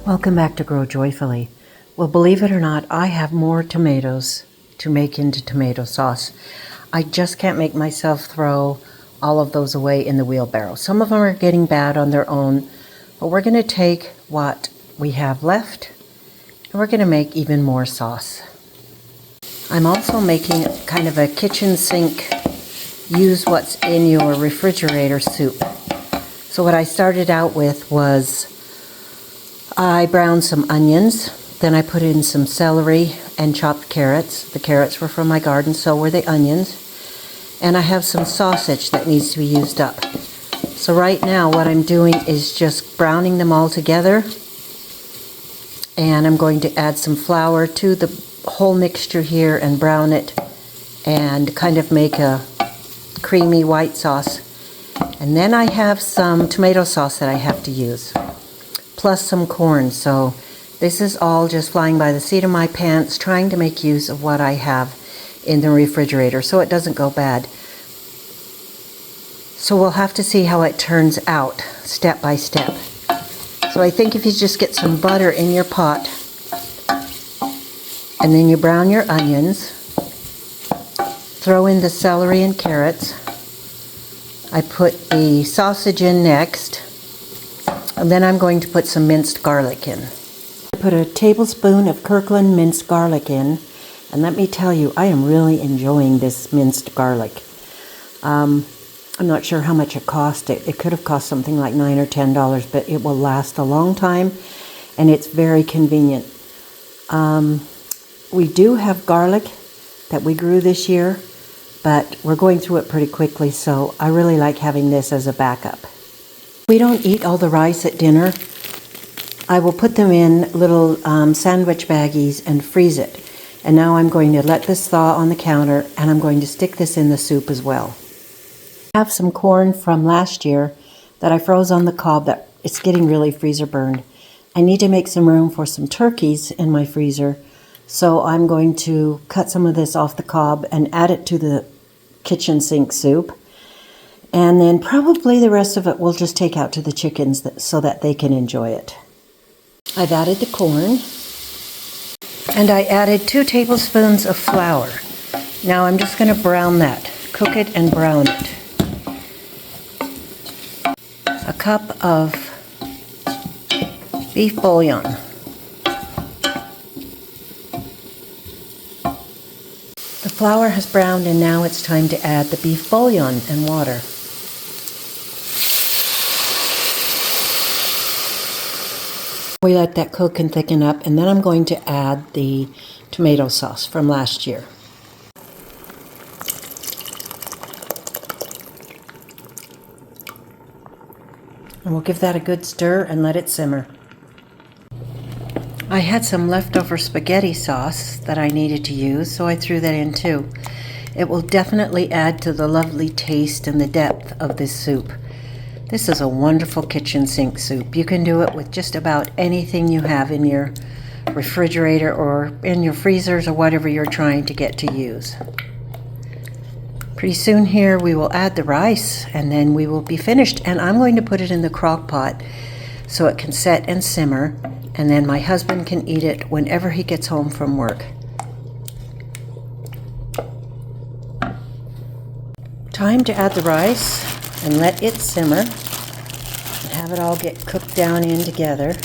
Welcome back to Grow Joyfully. Well, believe it or not, I have more tomatoes to make into tomato sauce. I just can't make myself throw all of those away in the wheelbarrow. Some of them are getting bad on their own, but we're going to take what we have left and we're going to make even more sauce. I'm also making kind of a kitchen sink, use what's in your refrigerator soup. So what I started out with was I browned some onions, then I put in some celery and chopped carrots. The carrots were from my garden, so were the onions. And I have some sausage that needs to be used up. So right now what I'm doing is just browning them all together. And I'm going to add some flour to the whole mixture here and brown it and kind of make a creamy white sauce. And then I have some tomato sauce that I have to use, plus some corn. So this is all just flying by the seat of my pants, trying to make use of what I have in the refrigerator so it doesn't go bad. So we'll have to see how it turns out step by step. So I think if you just get some butter in your pot and then you brown your onions, throw in the celery and carrots. I put the sausage in next, and then I'm going to put some minced garlic in. I put a tablespoon of Kirkland minced garlic in, and let me tell you, I am really enjoying this minced garlic. I'm not sure how much it cost. It could have cost something like $9 or $10, but it will last a long time, and it's very convenient. We do have garlic that we grew this year, but we're going through it pretty quickly, so I really like having this as a backup. We don't eat all the rice at dinner. I will put them in little sandwich baggies and freeze it. And now I'm going to let this thaw on the counter, and I'm going to stick this in the soup as well. I have some corn from last year that I froze on the cob that it's getting really freezer burned. I need to make some room for some turkeys in my freezer, so I'm going to cut some of this off the cob and add it to the kitchen sink soup. And then probably the rest of it we'll just take out to the chickens so that they can enjoy it. I've added the corn, and I added 2 tablespoons of flour. Now I'm just going to brown that, cook it and brown it. A cup of beef bouillon. The flour has browned, and now it's time to add the beef bouillon and water. We let that cook and thicken up, and then I'm going to add the tomato sauce from last year. And we'll give that a good stir and let it simmer. I had some leftover spaghetti sauce that I needed to use, so I threw that in too. It will definitely add to the lovely taste and the depth of this soup. This is a wonderful kitchen sink soup. You can do it with just about anything you have in your refrigerator or in your freezers or whatever you're trying to get to use. Pretty soon here we will add the rice, and then we will be finished. And I'm going to put it in the crock pot so it can set and simmer, and then my husband can eat it whenever he gets home from work. Time to add the rice and let it simmer and have it all get cooked down in together.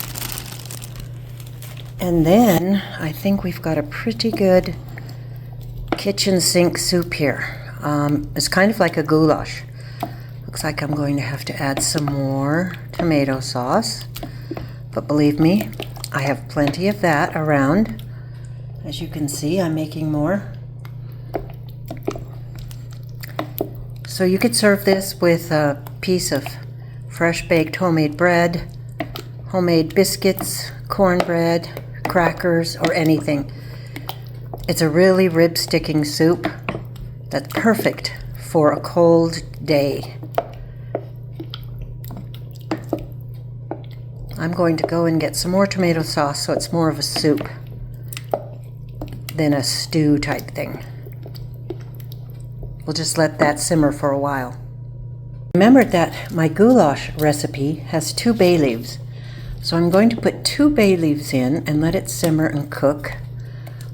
And then I think we've got a pretty good kitchen sink soup here. It's kind of like a goulash. Looks like I'm going to have to add some more tomato sauce, but believe me, I have plenty of that around. As you can see, I'm making more. So you could serve this with a piece of fresh baked homemade bread, homemade biscuits, cornbread, crackers, or anything. It's a really rib-sticking soup that's perfect for a cold day. I'm going to go and get some more tomato sauce so it's more of a soup than a stew type thing. We'll just let that simmer for a while. Remember that my goulash recipe has 2 bay leaves. So I'm going to put 2 bay leaves in and let it simmer and cook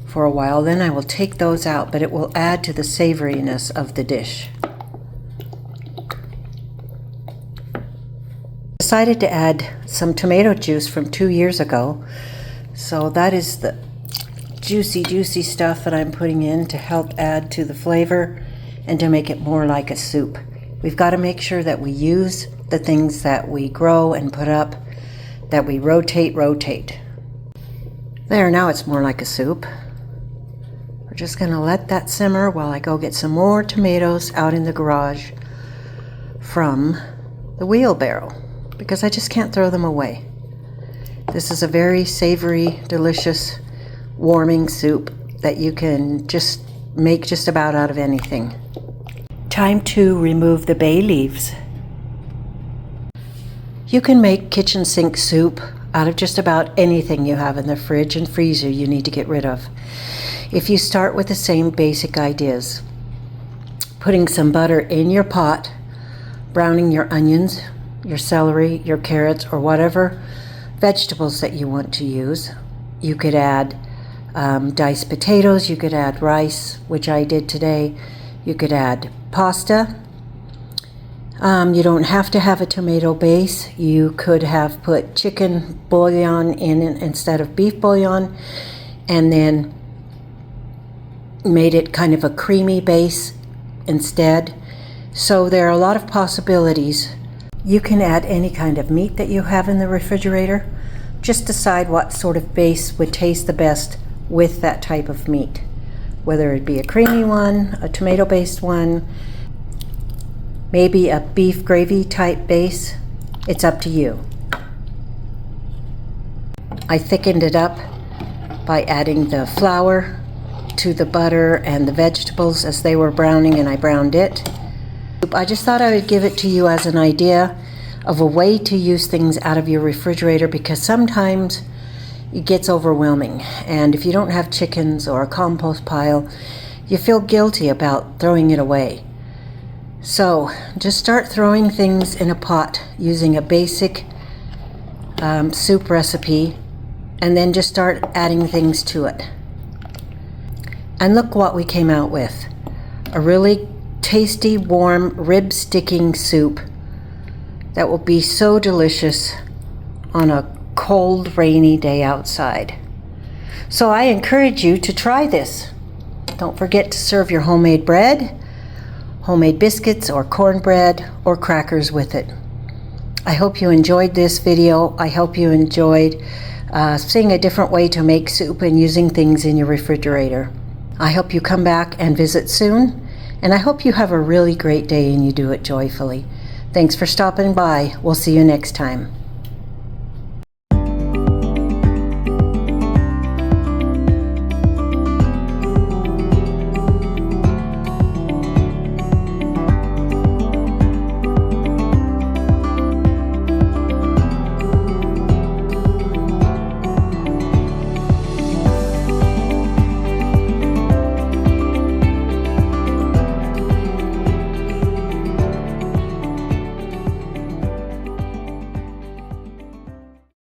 for a while. Then I will take those out, but it will add to the savoriness of the dish. Decided to add some tomato juice from 2 years ago. So that is the juicy stuff that I'm putting in to help add to the flavor and to make it more like a soup. We've got to make sure that we use the things that we grow and put up, that we rotate. There, now it's more like a soup. We're just going to let that simmer while I go get some more tomatoes out in the garage from the wheelbarrow, because I just can't throw them away. This is a very savory, delicious, warming soup that you can just make just about out of anything. Time to remove the bay leaves. You can make kitchen sink soup out of just about anything you have in the fridge and freezer you need to get rid of. If you start with the same basic ideas, putting some butter in your pot, browning your onions, your celery, your carrots, or whatever vegetables that you want to use. You could add diced potatoes, you could add rice, which I did today. You could add pasta. You don't have to have a tomato base. You could have put chicken bouillon in it instead of beef bouillon, and then made it kind of a creamy base instead. So there are a lot of possibilities. You can add any kind of meat that you have in the refrigerator. Just decide what sort of base would taste the best with that type of meat. Whether it be a creamy one, a tomato-based one, maybe a beef gravy type base, it's up to you. I thickened it up by adding the flour to the butter and the vegetables as they were browning, and I browned it. I just thought I would give it to you as an idea of a way to use things out of your refrigerator, because sometimes it gets overwhelming, and if you don't have chickens or a compost pile, you feel guilty about throwing it away. So just start throwing things in a pot using a basic soup recipe, and then just start adding things to it. And look what we came out with. A really tasty, warm, rib-sticking soup that will be so delicious on a cold, rainy day outside. So I encourage you to try this. Don't forget to serve your homemade bread, homemade biscuits or cornbread or crackers with it. I hope you enjoyed this video. I hope you enjoyed seeing a different way to make soup and using things in your refrigerator. I hope you come back and visit soon. And I hope you have a really great day and you do it joyfully. Thanks for stopping by. We'll see you next time.